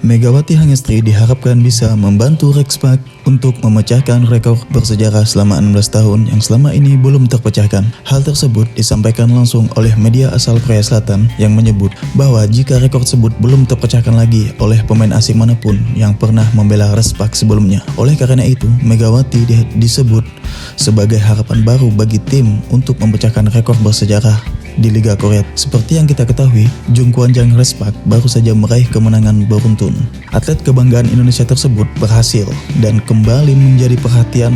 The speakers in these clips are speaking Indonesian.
Megawati Hangestri diharapkan bisa membantu Rexpac untuk memecahkan rekor bersejarah selama 16 tahun yang selama ini belum terpecahkan. Hal tersebut disampaikan langsung oleh media asal Korea Selatan yang menyebut bahwa jika rekor tersebut belum terpecahkan lagi oleh pemain asing manapun yang pernah membela Rexpac sebelumnya. Oleh karena itu, Megawati disebut sebagai harapan baru bagi tim untuk memecahkan rekor bersejarah di Liga Korea. Seperti yang kita ketahui, Jung Kwan-jang Rexpac baru saja meraih kemenangan beruntun. Atlet kebanggaan Indonesia tersebut berhasil dan kembali menjadi perhatian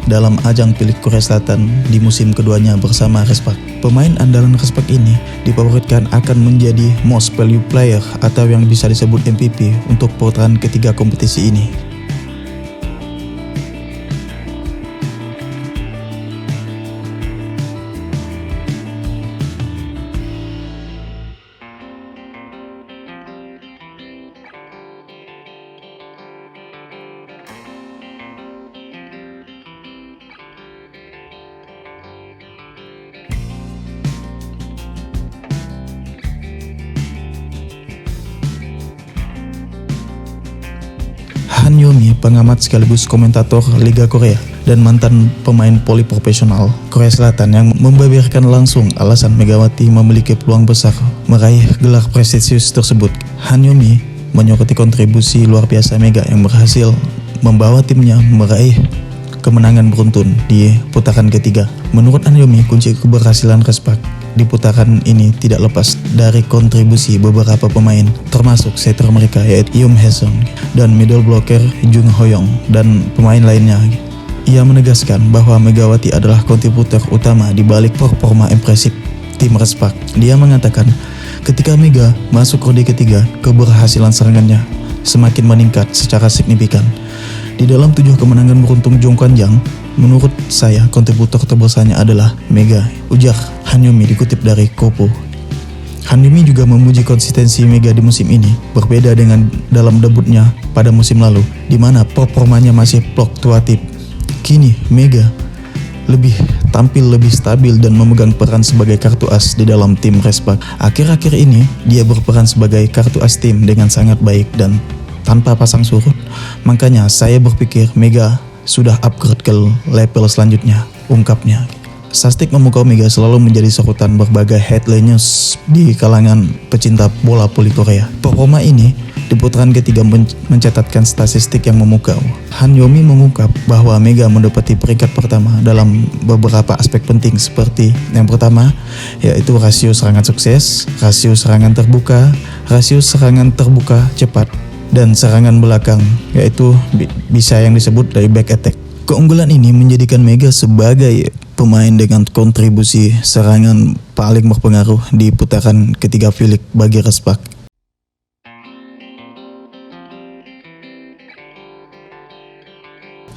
dalam ajang Piala Korea Selatan di musim keduanya bersama Rexpac. Pemain andalan Rexpac ini difavoritkan akan menjadi Most Value Player atau yang bisa disebut MVP untuk putaran ketiga kompetisi ini. Han Yo-mi, pengamat sekaligus komentator Liga Korea dan mantan pemain voli profesional Korea Selatan yang membeberkan langsung alasan Megawati memiliki peluang besar meraih gelar prestisius tersebut. Han Yo-mi menyoroti kontribusi luar biasa Mega yang berhasil membawa timnya meraih kemenangan beruntun di putaran ketiga. Menurut Han Yo-mi, kunci keberhasilan Rexpac di putaran ini tidak lepas dari kontribusi beberapa pemain, termasuk setter mereka yaitu Yoon Hae-sung dan middle blocker Jung Ho-young dan pemain lainnya. Ia menegaskan bahwa Megawati adalah kontributor utama di balik performa impresif tim Rexpac. Dia mengatakan, ketika Mega masuk ronde ketiga, keberhasilan serangannya semakin meningkat secara signifikan. Di dalam 7 kemenangan beruntun Jung Kwan-jang, menurut saya kontributor terbesarnya adalah Mega, ujar Han Yo-mi dikutip dari Kopo. Han Yo-mi juga memuji konsistensi Mega di musim ini, berbeda dengan dalam debutnya pada musim lalu, di mana performanya masih fluktuatif. Kini Mega tampil lebih stabil dan memegang peran sebagai kartu as di dalam tim Rexpac. Akhir-akhir ini dia berperan sebagai kartu as tim dengan sangat baik dan tanpa pasang surut. Makanya saya berpikir Mega sudah upgrade ke level selanjutnya, ungkapnya. Sastik memukau Mega selalu menjadi sorotan berbagai headline news di kalangan pecinta bola voli Korea. Performa ini di putaran ketiga mencatatkan statistik yang memukau. Han Yo-mi mengungkap bahwa Mega mendapati peringkat pertama dalam beberapa aspek penting seperti yang pertama yaitu rasio serangan sukses, rasio serangan terbuka cepat, dan serangan belakang yaitu bisa yang disebut dari back attack. Keunggulan ini menjadikan Mega sebagai pemain dengan kontribusi serangan paling berpengaruh di putaran ketiga Piala bagi Rexpac.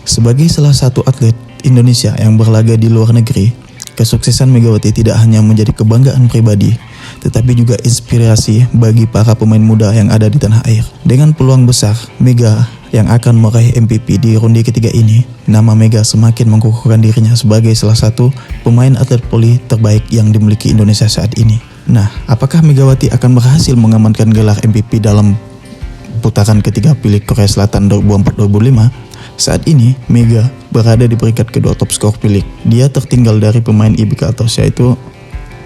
Sebagai salah satu atlet Indonesia yang berlaga di luar negeri, kesuksesan Megawati tidak hanya menjadi kebanggaan pribadi, tetapi juga inspirasi bagi para pemain muda yang ada di tanah air. Dengan peluang besar Mega yang akan meraih MVP di ronde ketiga ini, nama Mega semakin mengukuhkan dirinya sebagai salah satu pemain atlet voli terbaik yang dimiliki Indonesia saat ini. Nah, apakah Megawati akan berhasil mengamankan gelar MVP dalam putaran ketiga Piala Korea Selatan 2004-2005? Saat ini, Mega berada di peringkat kedua top skor Piala. Dia tertinggal dari pemain IBK Atos yaitu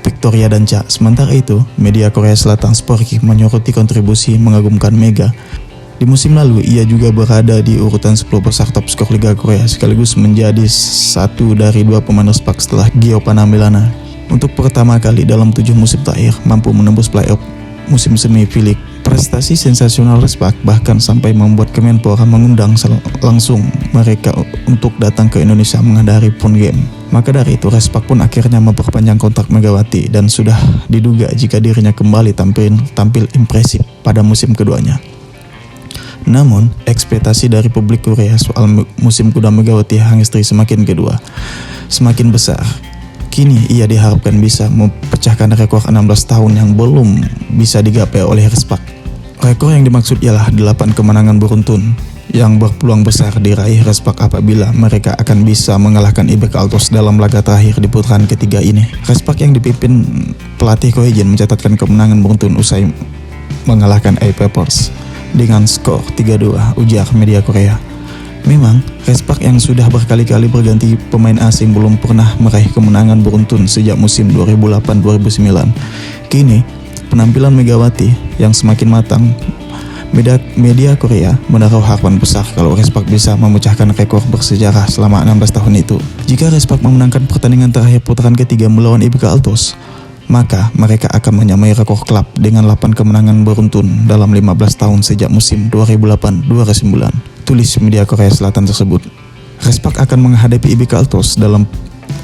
Victoria Danca. Sementara itu, media Korea Selatan Sportki menyoroti kontribusi mengagumkan Mega. Di musim lalu, ia juga berada di urutan 10 besar top skor Liga Korea sekaligus menjadi satu dari 2 pemain Rexpac setelah Gio Panamilana. Untuk pertama kali dalam 7 musim terakhir mampu menembus playoff musim semi Piala. Prestasi sensasional Rexpac bahkan sampai membuat Kemenpora mengundang langsung mereka untuk datang ke Indonesia menghadiri Pon Game. Maka dari itu Rexpac pun akhirnya memperpanjang kontrak Megawati dan sudah diduga jika dirinya kembali tampil impresif pada musim keduanya. Namun, ekspektasi dari publik Korea soal musim kuda Megawati Hangestri semakin besar. Kini ia diharapkan bisa memecahkan rekor 16 tahun yang belum bisa digapai oleh Rexpac. Rekor yang dimaksud ialah 8 kemenangan beruntun yang berpeluang besar diraih Rexpac apabila mereka akan bisa mengalahkan IBK Altos dalam laga terakhir di putaran ketiga ini. Rexpac yang dipimpin pelatih Ko Hee-jin mencatatkan kemenangan beruntun usai mengalahkan A Papers. dengan skor 3-2, ujar media Korea. Memang, Respak yang sudah berkali-kali berganti pemain asing belum pernah meraih kemenangan beruntun sejak musim 2008-2009. Kini, penampilan Megawati yang semakin matang, media Korea menaruh harapan besar kalau Respak bisa memecahkan rekor bersejarah selama 16 tahun itu. Jika Respak memenangkan pertandingan terakhir putaran ketiga melawan IBK Altos, maka mereka akan menyamai rekor klub dengan 8 kemenangan beruntun dalam 15 tahun sejak musim 2008-2009. Tulis media Korea Selatan tersebut. Respak akan menghadapi IBK Altos dalam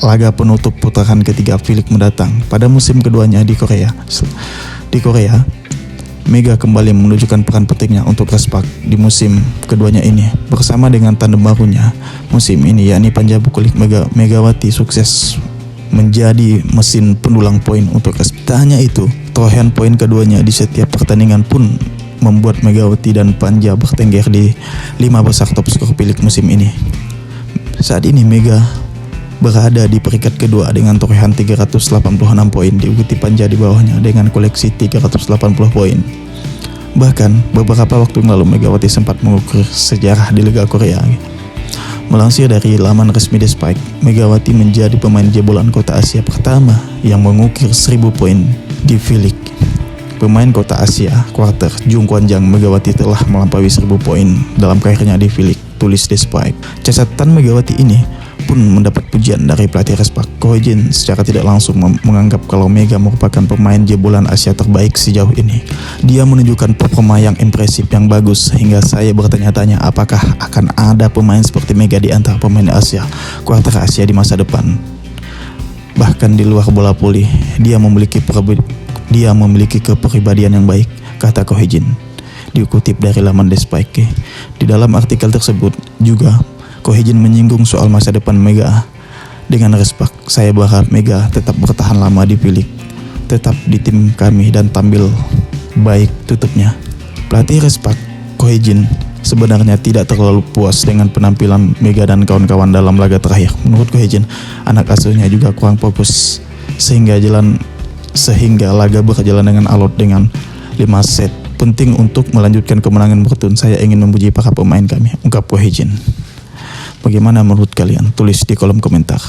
laga penutup putaran ketiga V-League mendatang pada musim keduanya di Korea. Mega kembali menunjukkan peran pentingnya untuk Respak di musim keduanya ini bersama dengan tandem barunya musim ini, yakni Panja Bukulik. Megawati sukses menjadi mesin pendulang poin untuk Respak. Tak hanya itu, torehan poin keduanya di setiap pertandingan pun membuat Megawati dan Panja bertengger di 5 besar top skor V-League musim ini. Saat ini Mega berada di peringkat kedua dengan torehan 386 poin, diikuti Panja di bawahnya dengan koleksi 380 poin. Bahkan beberapa waktu lalu Megawati sempat mengukir sejarah di Liga Korea. Melansir dari laman resmi The Spike, Megawati menjadi pemain jebolan kota Asia pertama yang mengukir 1000 poin di V-League. Pemain kota Asia Quarter Jung Kwanjang, Megawati telah melampaui 1000 poin dalam karirnya di V-League, tulis The Spike. Catatan Megawati ini pun mendapat pujian dari pelatih Respak. Ko Hee-jin secara tidak langsung menganggap kalau Mega merupakan pemain jebolan Asia terbaik sejauh ini. Dia menunjukkan performa yang impresif yang bagus sehingga saya bertanya-tanya apakah akan ada pemain seperti Mega di antara pemain Asia Quarter Asia di masa depan. Bahkan di luar bola voli, dia memiliki kepribadian yang baik, kata Ko Hee-jin. Dikutip dari laman The Spike. Di dalam artikel tersebut juga Ko Hee-jin menyinggung soal masa depan Mega dengan Respak. Saya berharap Mega tetap bertahan lama di V-League, tetap di tim kami dan tampil baik, tutupnya. Pelatih Respak, Ko Hee-jin, sebenarnya tidak terlalu puas dengan penampilan Mega dan kawan-kawan dalam laga terakhir. Menurut Ko Hee-jin, anak asuhnya juga kurang fokus sehingga laga berjalan dengan alot dengan 5 set. Penting untuk melanjutkan kemenangan beruntun. Saya ingin memuji para pemain kami, ungkap Ko Hee-jin. Bagaimana menurut kalian? Tulis di kolom komentar.